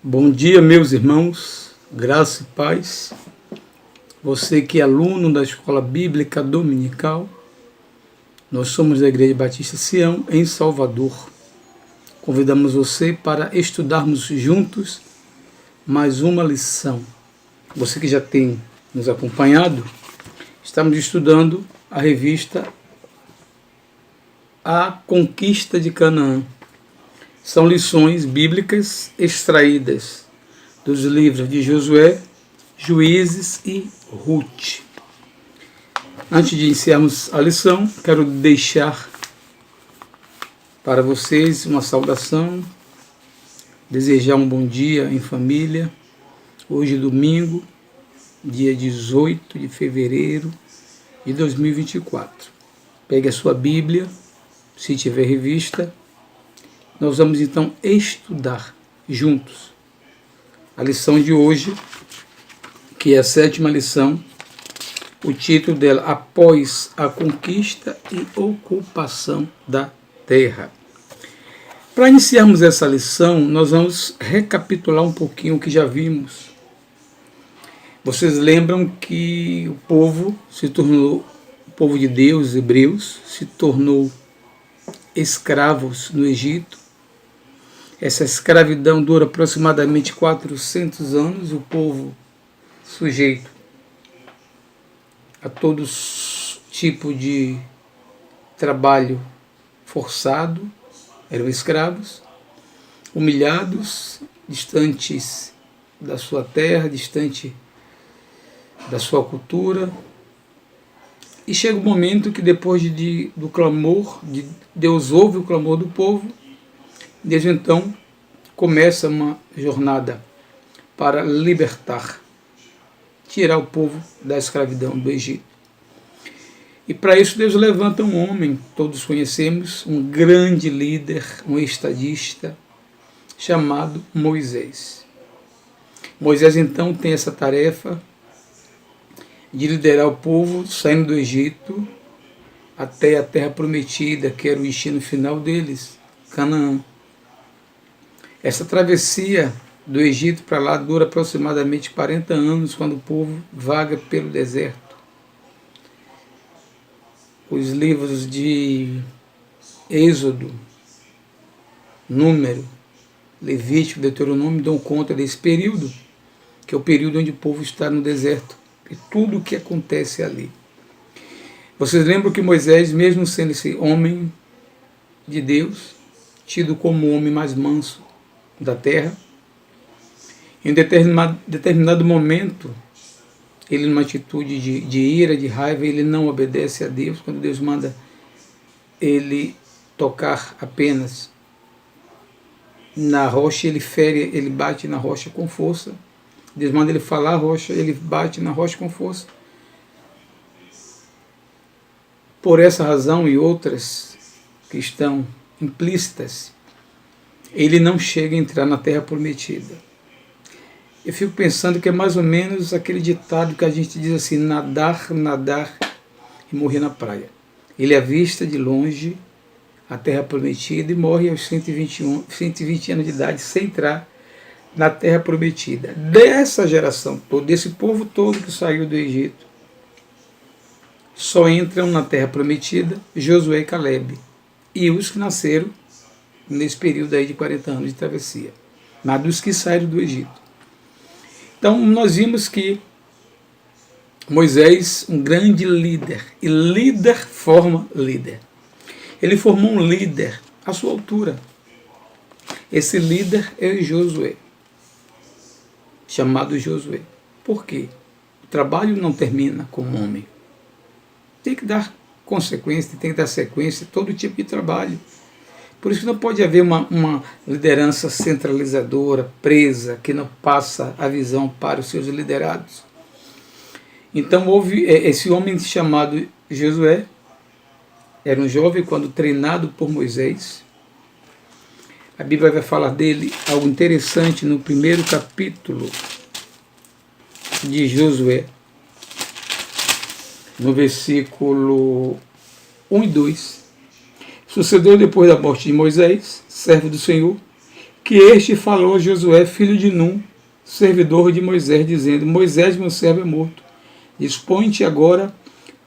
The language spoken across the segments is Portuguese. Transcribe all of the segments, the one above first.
Bom dia, meus irmãos, graça e paz. Você que é aluno da Escola Bíblica Dominical, nós somos da Igreja Batista Sião, em Salvador. Convidamos você para estudarmos juntos mais uma lição. Você que já tem nos acompanhado, estamos estudando a revista A Conquista de Canaã. São lições bíblicas extraídas dos livros de Josué, Juízes e Ruth. Antes de iniciarmos a lição, quero deixar para vocês uma saudação, desejar um bom dia em família. Hoje, domingo, dia 18 de fevereiro de 2024. Pegue a sua Bíblia, se tiver revista. Nós vamos então estudar juntos a lição de hoje, que é a 7ª lição. O título dela: Após a conquista e ocupação da terra. Para iniciarmos essa lição, nós vamos recapitular um pouquinho o que já vimos. Vocês lembram que o povo se tornou, o povo de Deus, os hebreus, se tornou escravos no Egito. Essa escravidão dura aproximadamente 400 anos, o povo sujeito a todo tipo de trabalho forçado, eram escravos, humilhados, distantes da sua terra, distante da sua cultura. E chega um momento que depois do clamor, Deus ouve o clamor do povo. Desde então, começa uma jornada para libertar, tirar o povo da escravidão do Egito. E para isso Deus levanta um homem, todos conhecemos, um grande líder, um estadista, chamado Moisés. Moisés então tem essa tarefa de liderar o povo saindo do Egito até a terra prometida, que era o destino final deles, Canaã. Essa travessia do Egito para lá dura aproximadamente 40 anos, quando o povo vaga pelo deserto. Os livros de Êxodo, Número, Levítico, Deuteronômio dão conta desse período, que é o período onde o povo está no deserto, e tudo o que acontece ali. Vocês lembram que Moisés, mesmo sendo esse homem de Deus, tido como o homem mais manso da terra, em determinado momento, ele numa atitude de ira, de raiva, ele não obedece a Deus. Quando Deus manda ele tocar apenas na rocha, ele fere, ele bate na rocha com força. Deus manda ele falar a rocha, ele bate na rocha com força. Por essa razão e outras que estão implícitas, ele não chega a entrar na terra prometida. Eu fico pensando que é mais ou menos aquele ditado que a gente diz assim: nadar, nadar e morrer na praia. Ele avista de longe a terra prometida e morre aos 120 anos de idade sem entrar na terra prometida. Dessa geração toda, desse povo todo que saiu do Egito, só entram na terra prometida Josué e Caleb, e os que nasceram nesse período aí de 40 anos de travessia, mas dos que saíram do Egito. Então nós vimos que Moisés, um grande líder, e líder forma líder. Ele formou um líder à sua altura. Esse líder é Josué, chamado Josué. Por quê? O trabalho não termina com o homem. Tem que dar consequência, tem que dar sequência a todo tipo de trabalho. Por isso que não pode haver uma liderança centralizadora, presa, que não passa a visão para os seus liderados. Então houve esse homem chamado Josué, era um jovem quando treinado por Moisés. A Bíblia vai falar dele algo interessante no primeiro capítulo de Josué, no versículo 1 e 2. Sucedeu depois da morte de Moisés, servo do Senhor, que este falou a Josué, filho de Num, servidor de Moisés, dizendo: Moisés, meu servo, é morto. Dispõe-te agora,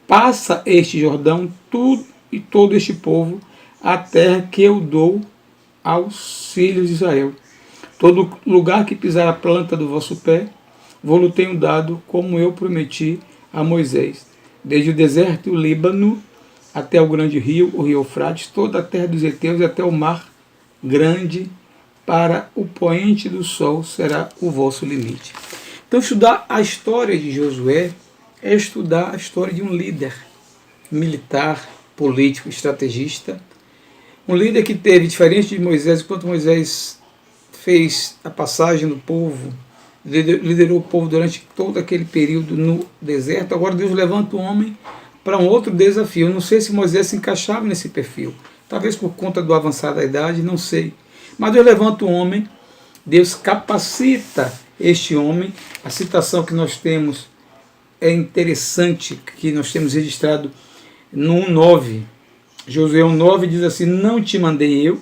passa este Jordão, tu e todo este povo, a terra que eu dou aos filhos de Israel. Todo lugar que pisar a planta do vosso pé, vou-lo tenho dado, como eu prometi a Moisés. Desde o deserto, o Líbano, até o grande rio, o rio Eufrates, toda a terra dos heteus e até o mar grande, para o poente do sol será o vosso limite. Então, estudar a história de Josué é estudar a história de um líder militar, político, estrategista. Um líder que teve, diferente de Moisés, enquanto Moisés fez a passagem do povo, liderou o povo durante todo aquele período no deserto, agora Deus levanta o homem para um outro desafio. Eu não sei se Moisés se encaixava nesse perfil, talvez por conta do avançar da idade, não sei. Mas Deus levanta o homem, Deus capacita este homem. A citação que nós temos é interessante, que nós temos registrado no 1:9. Josué 1:9 diz assim: não te mandei eu,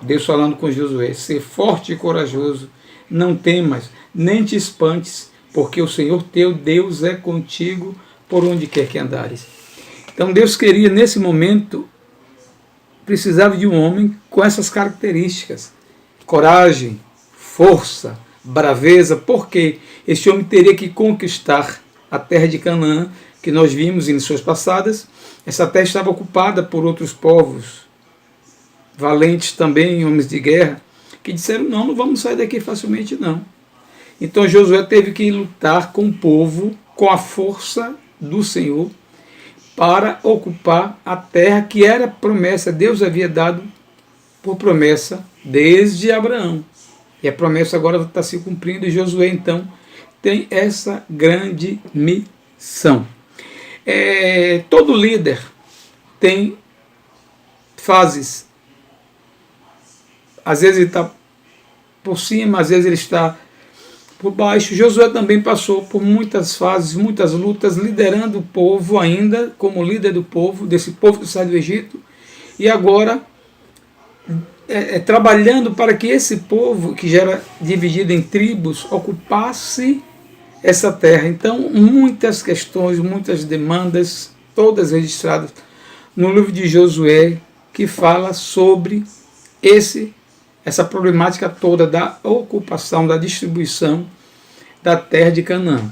Deus falando com Josué, ser forte e corajoso, não temas, nem te espantes, porque o Senhor teu Deus é contigo por onde quer que andares. Então Deus queria, nesse momento, precisava de um homem com essas características: coragem, força, braveza, porque este homem teria que conquistar a terra de Canaã, que nós vimos em lições passadas. Essa terra estava ocupada por outros povos, valentes também, homens de guerra, que disseram: não vamos sair daqui facilmente não. Então Josué teve que lutar com o povo, com a força do Senhor, para ocupar a terra que era promessa. Deus havia dado por promessa desde Abraão. E a promessa agora está se cumprindo, e Josué então tem essa grande missão. Todo líder tem fases. Às vezes ele está por cima, às vezes ele está por baixo. Josué também passou por muitas fases, muitas lutas, liderando o povo ainda, como líder do povo, desse povo que sai do Egito, e agora trabalhando para que esse povo, que já era dividido em tribos, ocupasse essa terra. Então, muitas questões, muitas demandas, todas registradas no livro de Josué, que fala sobre essa problemática toda da ocupação, da distribuição da terra de Canaã.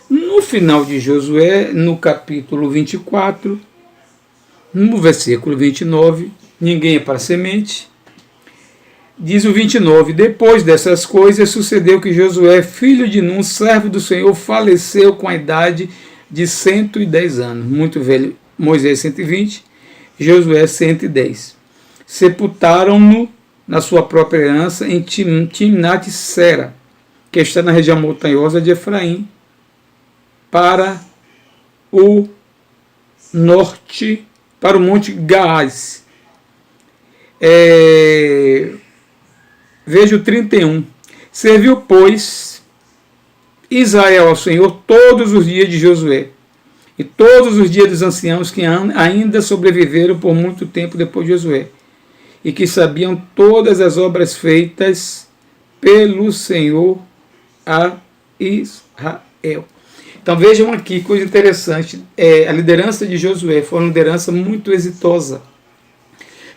No final de Josué, no capítulo 24, no versículo 29, ninguém é para semente, diz o 29, depois dessas coisas sucedeu que Josué, filho de Num, servo do Senhor, faleceu com a idade de 110 anos. Muito velho, Moisés 120, Josué 110. Sepultaram-no na sua própria herança em Timnat-Sera, que está na região montanhosa de Efraim, para o norte, para o monte Gaás. Veja o 31. Serviu, pois, Israel ao Senhor todos os dias de Josué, e todos os dias dos anciãos que ainda sobreviveram por muito tempo depois de Josué, e que sabiam todas as obras feitas pelo Senhor a Israel. Então vejam aqui, coisa interessante, a liderança de Josué foi uma liderança muito exitosa,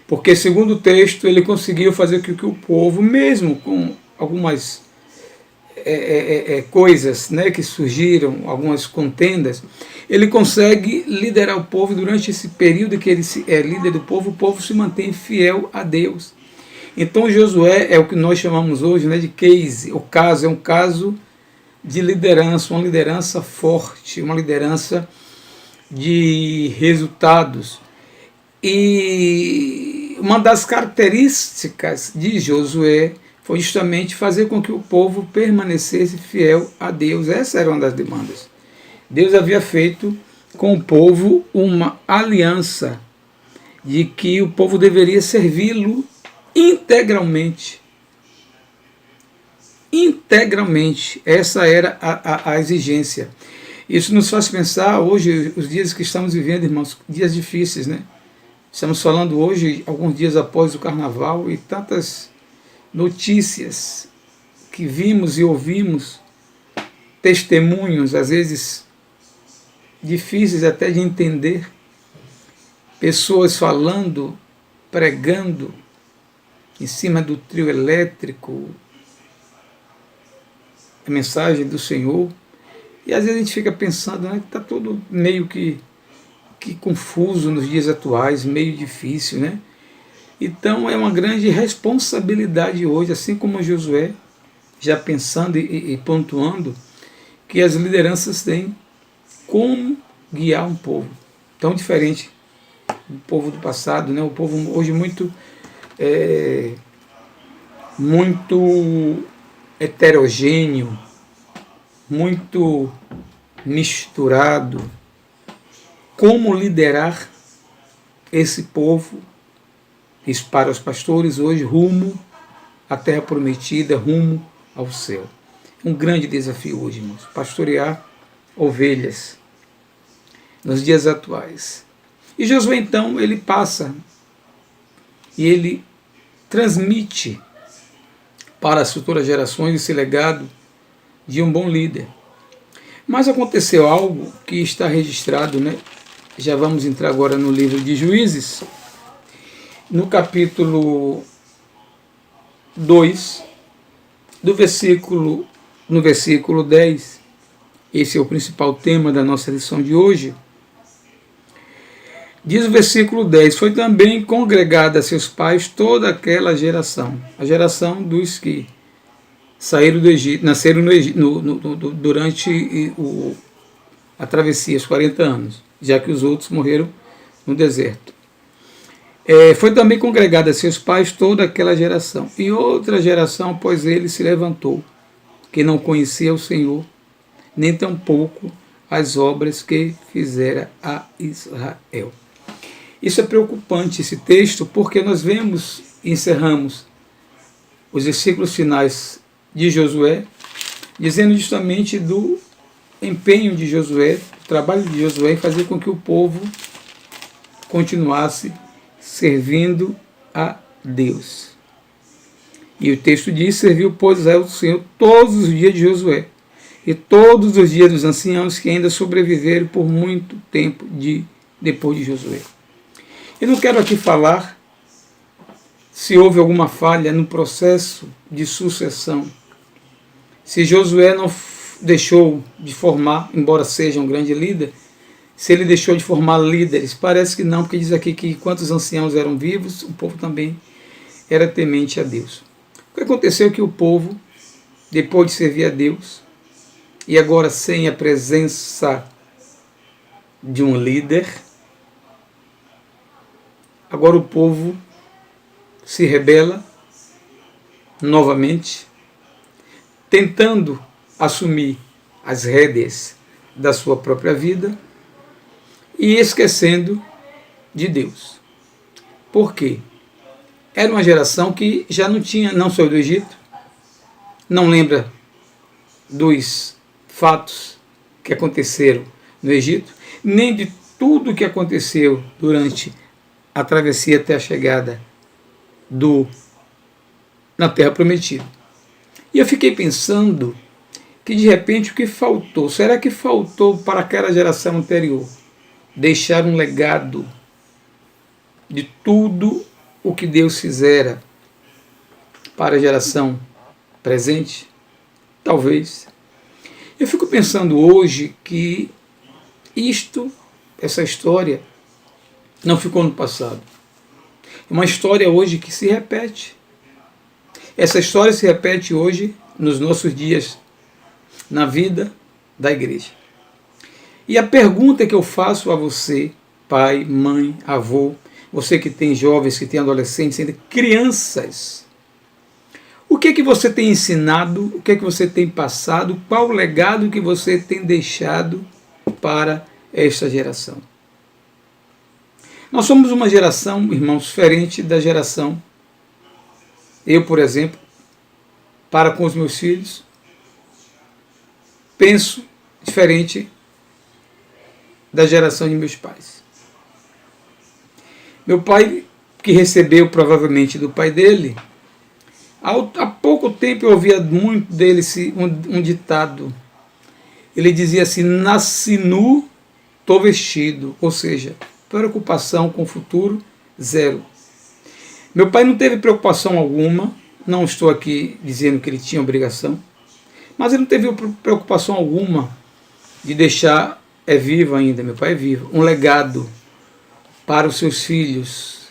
porque segundo o texto ele conseguiu fazer com que o povo, mesmo com algumas coisas, né, que surgiram, algumas contendas, ele consegue liderar o povo. Durante esse período que ele é líder do povo, o povo se mantém fiel a Deus. Então Josué é o que nós chamamos hoje, né, de case. O caso é um caso de liderança, uma liderança forte, uma liderança de resultados. E uma das características de Josué foi justamente fazer com que o povo permanecesse fiel a Deus. Essa era uma das demandas. Deus havia feito com o povo uma aliança de que o povo deveria servi-lo integralmente. Integralmente. Essa era a exigência. Isso nos faz pensar hoje, os dias que estamos vivendo, irmãos, dias difíceis, né? Estamos falando hoje, alguns dias após o carnaval, e tantas notícias que vimos e ouvimos, testemunhos, às vezes difíceis até de entender, pessoas falando, pregando em cima do trio elétrico, a mensagem do Senhor, e às vezes a gente fica pensando, né, que está tudo meio que confuso nos dias atuais, meio difícil, né? Então é uma grande responsabilidade hoje, assim como Josué, já pensando e pontuando, que as lideranças têm como guiar um povo tão diferente do povo do passado, né? O povo hoje muito heterogêneo, muito misturado. Como liderar esse povo? Isso para os pastores hoje, rumo à terra prometida, rumo ao céu. Um grande desafio hoje, irmãos, pastorear ovelhas nos dias atuais. E Josué, então, ele passa e ele transmite para as futuras gerações esse legado de um bom líder. Mas aconteceu algo que está registrado, né? Já vamos entrar agora no livro de Juízes, no capítulo 2, no versículo 10, esse é o principal tema da nossa lição de hoje. Diz o versículo 10, foi também congregada a seus pais toda aquela geração, a geração dos que saíram do Egito, nasceram no Egito, durante a travessia, os 40 anos, já que os outros morreram no deserto. Foi também congregada a seus pais toda aquela geração, e outra geração após ele se levantou, que não conhecia o Senhor, nem tampouco as obras que fizera a Israel. Isso é preocupante, esse texto, porque nós vemos e encerramos os versículos finais de Josué, dizendo justamente do empenho de Josué, do trabalho de Josué em fazer com que o povo continuasse servindo a Deus. E o texto diz, serviu, pois, Israel do Senhor todos os dias de Josué, e todos os dias dos anciãos que ainda sobreviveram por muito tempo depois de Josué. Eu não quero aqui falar se houve alguma falha no processo de sucessão, se Josué não deixou de formar, embora seja um grande líder, se ele deixou de formar líderes. Parece que não, porque diz aqui que enquanto os anciãos eram vivos, o povo também era temente a Deus. O que aconteceu é que o povo, depois de servir a Deus, e agora sem a presença de um líder, agora o povo se rebela novamente, tentando assumir as rédeas da sua própria vida e esquecendo de Deus. Por quê? Era uma geração que já não saiu do Egito, não lembra dos fatos que aconteceram no Egito, nem de tudo que aconteceu durante a travessia até a chegada na Terra Prometida. E eu fiquei pensando que de repente o que faltou, será que faltou para aquela geração anterior deixar um legado de tudo o que Deus fizera para a geração presente? Talvez. Eu fico pensando hoje que essa história não ficou no passado. É uma história hoje que se repete. Essa história se repete hoje, nos nossos dias, na vida da igreja. E a pergunta que eu faço a você, pai, mãe, avô, você que tem jovens, que tem adolescentes, ainda crianças, o que é que você tem ensinado, o que é que você tem passado, qual o legado que você tem deixado para esta geração? Nós somos uma geração, irmãos, diferente da geração. Eu, por exemplo, para com os meus filhos, penso diferente da geração de meus pais. Meu pai, que recebeu provavelmente do pai dele, Há pouco tempo eu ouvia muito dele um ditado. Ele dizia assim: nasci nu, tô vestido. Ou seja, preocupação com o futuro, zero. Meu pai não teve preocupação alguma. Não estou aqui dizendo que ele tinha obrigação, mas ele não teve preocupação alguma de deixar, é vivo ainda, meu pai é vivo, um legado para os seus filhos.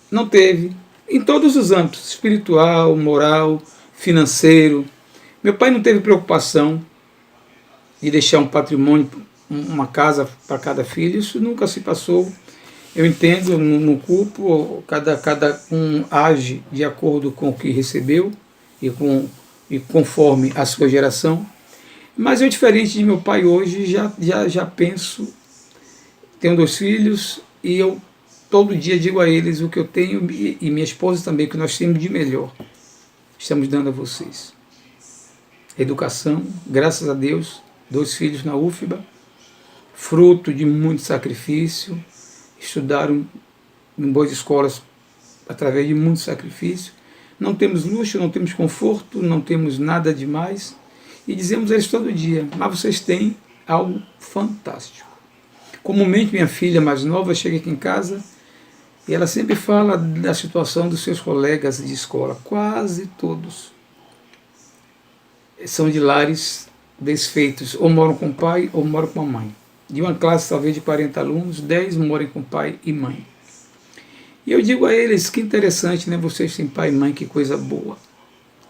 Não teve. Em todos os âmbitos, espiritual, moral, financeiro. Meu pai não teve preocupação de deixar um patrimônio, uma casa para cada filho. Isso nunca se passou. Eu entendo, no culpo, cada um age de acordo com o que recebeu e conforme a sua geração. Mas eu, diferente de meu pai hoje, já penso, tenho 2 filhos e eu todo dia digo a eles o que eu tenho e minha esposa também, o que nós temos de melhor. Estamos dando a vocês. Educação, graças a Deus, 2 filhos na UFBA, fruto de muito sacrifício, estudaram em boas escolas através de muito sacrifício. Não temos luxo, não temos conforto, não temos nada demais. E dizemos a eles todo dia: mas vocês têm algo fantástico. Comumente minha filha mais nova chega aqui em casa e ela sempre fala da situação dos seus colegas de escola. Quase todos são de lares desfeitos, ou moram com o pai ou moram com a mãe. De uma classe talvez de 40 alunos, 10 moram com pai e mãe. E eu digo a eles: que interessante, né? Vocês têm pai e mãe, que coisa boa.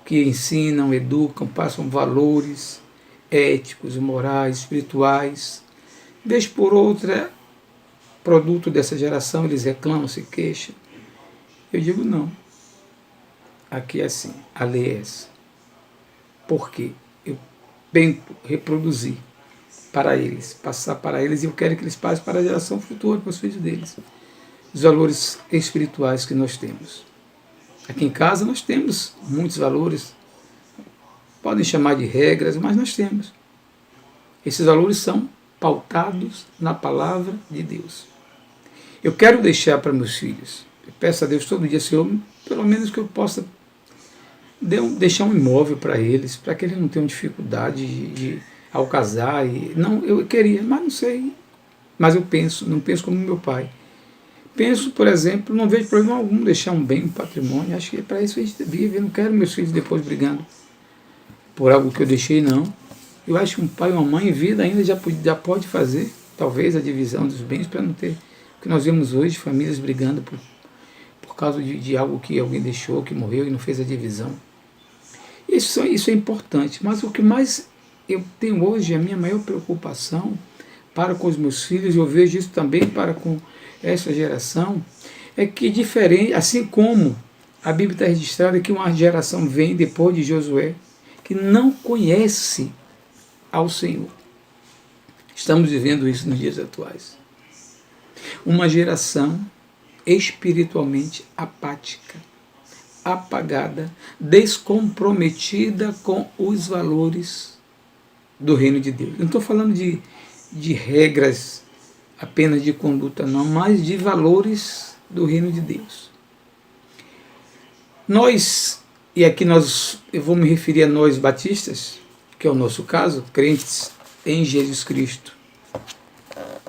Que ensinam, educam, passam valores éticos, morais, espirituais. Vez por outra, produto dessa geração, eles reclamam, se queixam. Eu digo: não. Aqui é assim, a lei é essa. Por quê? Eu tento reproduzir para eles, passar para eles, e eu quero que eles passem para a geração futura, para os filhos deles. Os valores espirituais que nós temos. Aqui em casa nós temos muitos valores, podem chamar de regras, mas nós temos. Esses valores são pautados na palavra de Deus. Eu quero deixar para meus filhos, eu peço a Deus todo dia: Senhor, pelo menos que eu possa deixar um imóvel para eles, para que eles não tenham dificuldade ao casar. Não, eu queria, mas não sei. Mas eu penso, não penso como meu pai. Penso, por exemplo, não vejo problema algum deixar um bem, um patrimônio. Acho que é para isso que a gente vive. Eu não quero meus filhos depois brigando por algo que eu deixei, não. Eu acho que um pai e uma mãe em vida ainda já pode fazer, talvez, a divisão dos bens, para não ter o que nós vemos hoje, famílias brigando por causa de algo que alguém deixou, que morreu e não fez a divisão. Isso é importante, mas o que mais eu tenho hoje, a minha maior preocupação para com os meus filhos, eu vejo isso também para com essa geração, é que diferente, assim como a Bíblia está registrada que uma geração vem depois de Josué, que não conhece ao Senhor. Estamos vivendo isso nos dias atuais. Uma geração espiritualmente apática, apagada, descomprometida com os valores do reino de Deus. Não estou falando de regras apenas de conduta, não, mas de valores do reino de Deus. Nós, e aqui eu vou me referir a nós batistas, que é o nosso caso, crentes em Jesus Cristo,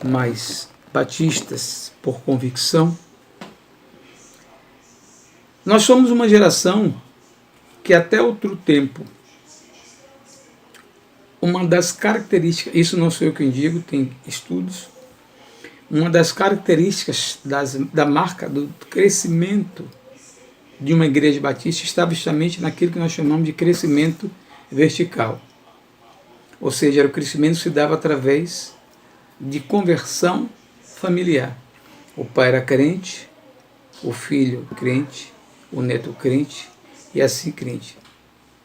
mas batistas por convicção, nós somos uma geração que até outro tempo, uma das características, isso não sou eu quem digo, tem estudos, uma das características da marca do crescimento de uma igreja batista estava justamente naquilo que nós chamamos de crescimento vertical. Ou seja, o crescimento se dava através de conversão familiar. O pai era crente, o filho crente, o neto crente e assim crente.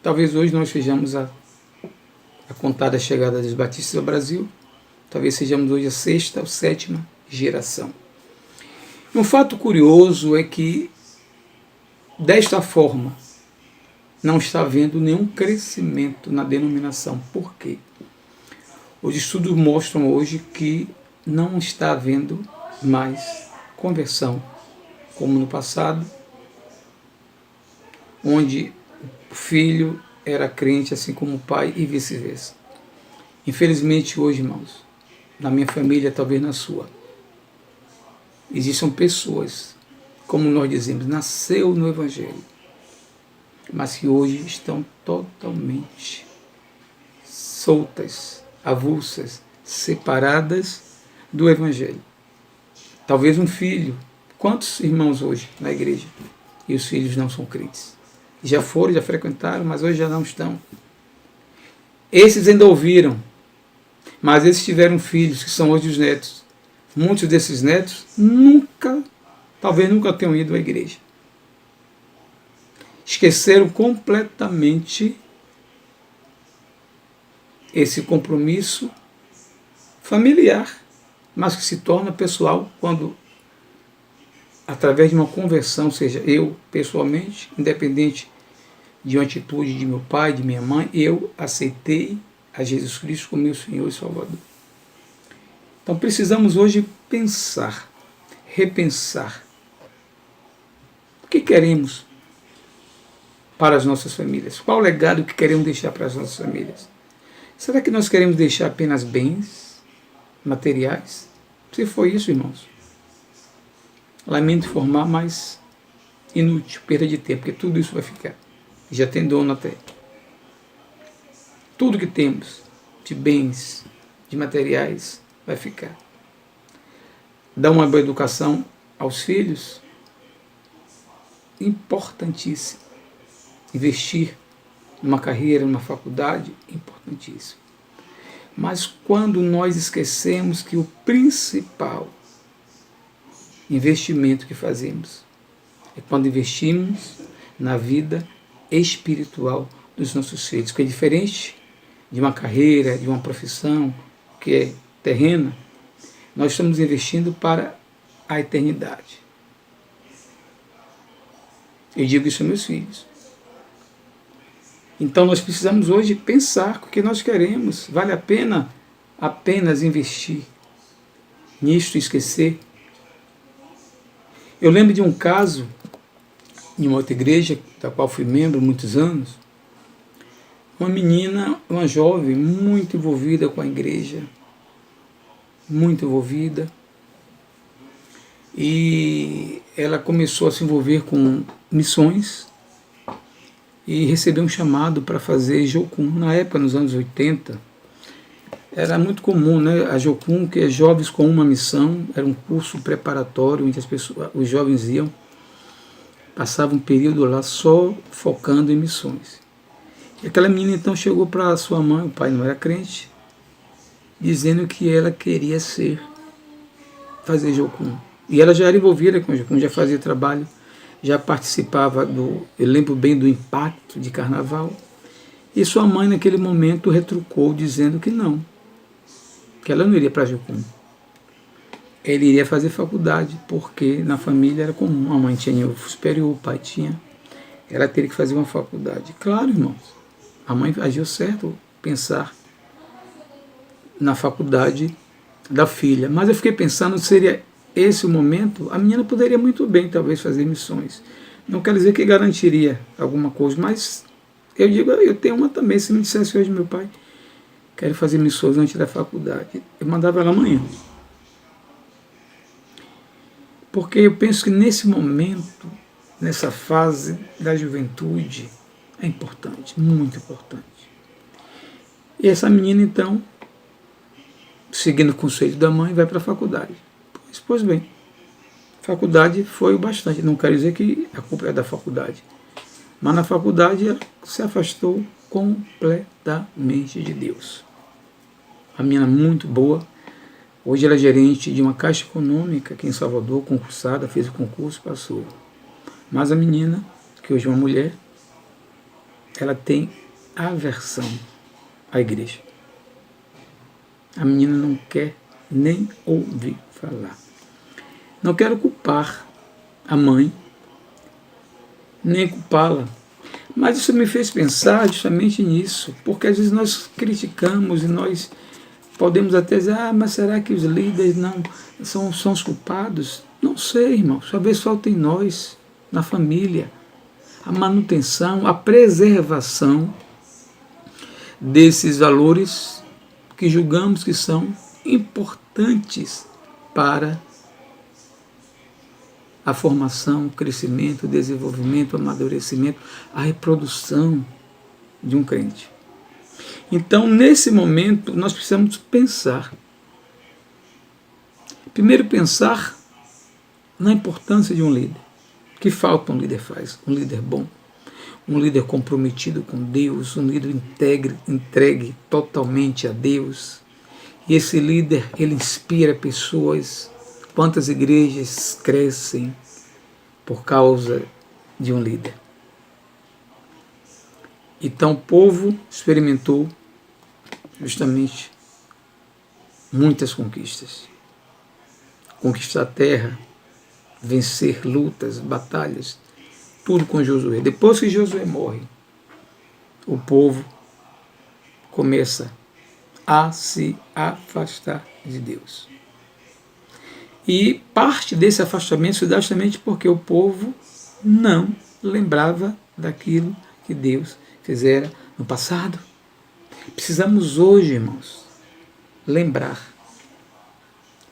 Talvez hoje nós sejamos a contada chegada dos batistas ao Brasil, talvez sejamos hoje a 6ª ou 7ª geração. Um fato curioso é que, desta forma, não está havendo nenhum crescimento na denominação. Por quê? Os estudos mostram hoje que não está havendo mais conversão, como no passado, onde o filho era crente assim como o pai e vice-versa. Infelizmente hoje, irmãos, na minha família, talvez na sua, existem pessoas, como nós dizemos, nasceu no Evangelho, mas que hoje estão totalmente soltas, avulsas, separadas do Evangelho. Talvez um filho. Quantos irmãos hoje na igreja? E os filhos não são crentes. Já foram, já frequentaram, mas hoje já não estão. Esses ainda ouviram, mas esses tiveram filhos, que são hoje os netos. Muitos desses netos talvez nunca tenham ido à igreja. Esqueceram completamente esse compromisso familiar, mas que se torna pessoal quando, através de uma conversão, seja eu pessoalmente, independente de uma atitude de meu pai, de minha mãe, eu aceitei a Jesus Cristo como meu Senhor e Salvador. Então precisamos hoje pensar, repensar o que queremos para as nossas famílias. Qual o legado que queremos deixar para as nossas famílias? Será que nós queremos deixar apenas bens materiais? Se for isso, irmãos, lamento informar, mas inútil, perda de tempo, porque tudo isso vai ficar. Já tem dono até. Tudo que temos de bens, de materiais, vai ficar. Dar uma boa educação aos filhos, importantíssimo. Investir numa carreira, numa faculdade, importantíssimo. Mas quando nós esquecemos que o principal investimento que fazemos é quando investimos na vida espiritual dos nossos filhos, que é diferente de uma carreira, de uma profissão que é terrena, nós estamos investindo para a eternidade. Eu digo isso aos meus filhos. Então nós precisamos hoje pensar o que nós queremos. Vale a pena apenas investir nisto e esquecer? Eu lembro de um caso em uma outra igreja, da qual fui membro há muitos anos, uma menina, uma jovem muito envolvida com a igreja, muito envolvida, e ela começou a se envolver com missões e recebeu um chamado para fazer Jocum. Na época, nos anos 80, era muito comum, né, a Jocum, que é Jovens com uma Missão, era um curso preparatório onde os jovens iam, passavam um período lá só focando em missões. E aquela menina então chegou para sua mãe, o pai não era crente, dizendo que ela queria fazer Jocum. E ela já era envolvida com Jocum, já fazia trabalho, já participava eu lembro bem do impacto de carnaval. E sua mãe naquele momento retrucou dizendo que não, que ela não iria para Jocum. Ele iria fazer faculdade, porque na família era comum, a mãe tinha nível superior, o pai tinha, ela teria que fazer uma faculdade. Claro, irmãos, a mãe agiu certo pensar na faculdade da filha, mas eu fiquei pensando, seria esse o momento? A menina poderia muito bem talvez fazer missões, não quer dizer que garantiria alguma coisa, mas eu digo, eu tenho uma também. Se me dissesse hoje, meu pai, quero fazer missões antes da faculdade, eu mandava ela amanhã. Porque eu penso que nesse momento, nessa fase da juventude, é importante, muito importante. E essa menina, então, seguindo o conselho da mãe, vai para a faculdade. Pois bem, faculdade foi o bastante. Não quero dizer que a culpa é da faculdade, mas na faculdade ela se afastou completamente de Deus. A menina muito boa. Hoje ela é gerente de uma caixa econômica aqui em Salvador, concursada, fez o concurso, passou. Mas a menina, que hoje é uma mulher, ela tem aversão à igreja. A menina não quer nem ouvir falar. Não quero culpar a mãe, nem culpá-la, mas isso me fez pensar justamente nisso, porque às vezes nós criticamos e nós podemos até dizer, mas será que os líderes não são os culpados? Não sei, irmão, talvez falta em nós, na família, a manutenção, a preservação desses valores que julgamos que são importantes para a formação, o crescimento, o desenvolvimento, o amadurecimento, a reprodução de um crente. Então, nesse momento, nós precisamos pensar. Primeiro, pensar na importância de um líder. O que falta um líder faz? Um líder bom, um líder comprometido com Deus, um líder entregue totalmente a Deus. E esse líder, ele inspira pessoas. Quantas igrejas crescem por causa de um líder? Então o povo experimentou justamente muitas conquistas. Conquistar a terra, vencer lutas, batalhas, tudo com Josué. Depois que Josué morre, o povo começa a se afastar de Deus. E parte desse afastamento se dá justamente porque o povo não lembrava daquilo que Deus fizera no passado. Precisamos hoje, irmãos, lembrar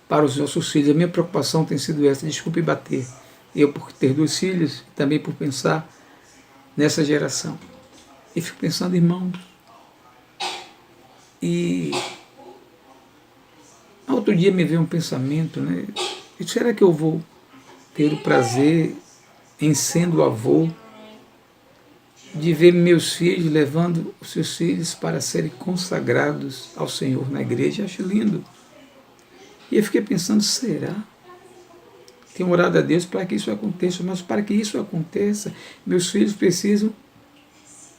para os nossos filhos. A minha preocupação tem sido essa, desculpe bater, eu por ter 2 filhos, e também por pensar nessa geração. E fico pensando, irmãos, e outro dia me veio um pensamento, né? E será que eu vou ter o prazer, em sendo avô, de ver meus filhos levando os seus filhos para serem consagrados ao Senhor na igreja? Acho lindo. E eu fiquei pensando, será? Tenho orado a Deus para que isso aconteça, mas para que isso aconteça, meus filhos precisam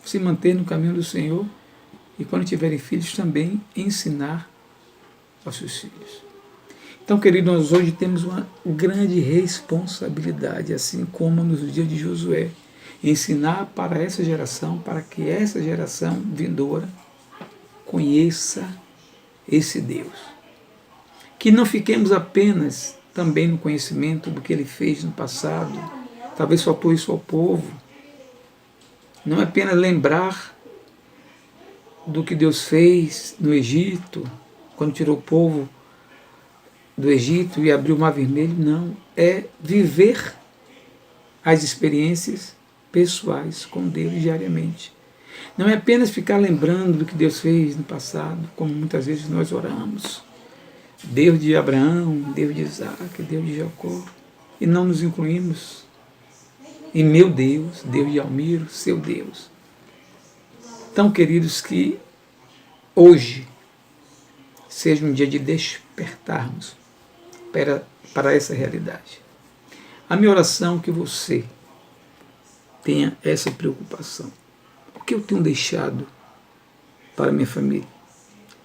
se manter no caminho do Senhor e, quando tiverem filhos, também ensinar aos seus filhos. Então, queridos, nós hoje temos uma grande responsabilidade, assim como nos dias de Josué, ensinar para essa geração, para que essa geração vindoura conheça esse Deus. Que não fiquemos apenas também no conhecimento do que ele fez no passado, talvez faltou isso ao povo. Não é apenas lembrar do que Deus fez no Egito, quando tirou o povo do Egito e abriu o Mar Vermelho, não. É viver as experiências pessoais com Deus diariamente. Não é apenas ficar lembrando do que Deus fez no passado, como muitas vezes nós oramos. Deus de Abraão, Deus de Isaac, Deus de Jacó, e não nos incluímos em meu Deus, Deus de Almiro, seu Deus. Então, queridos, que hoje seja um dia de despertarmos para essa realidade. A minha oração é que você tenha essa preocupação. O que eu tenho deixado para minha família?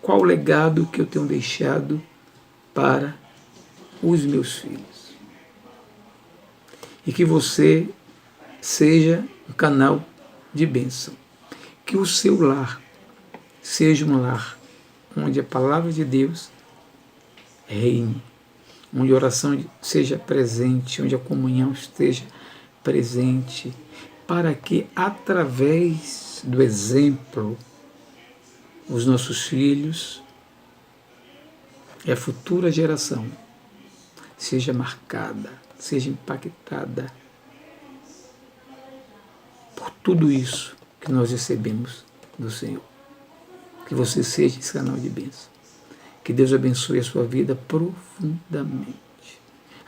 Qual o legado que eu tenho deixado para os meus filhos? E que você seja um canal de bênção. Que o seu lar seja um lar onde a palavra de Deus reine, onde a oração seja presente, onde a comunhão esteja presente, para que, através do exemplo, os nossos filhos e a futura geração seja marcada, seja impactada por tudo isso que nós recebemos do Senhor. Que você seja esse canal de bênção. Que Deus abençoe a sua vida profundamente.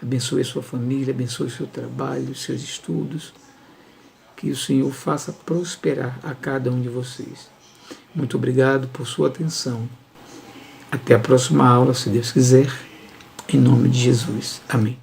Abençoe a sua família, abençoe o seu trabalho, os seus estudos. Que o Senhor faça prosperar a cada um de vocês. Muito obrigado por sua atenção. Até a próxima aula, se Deus quiser. Em nome de Jesus. Amém.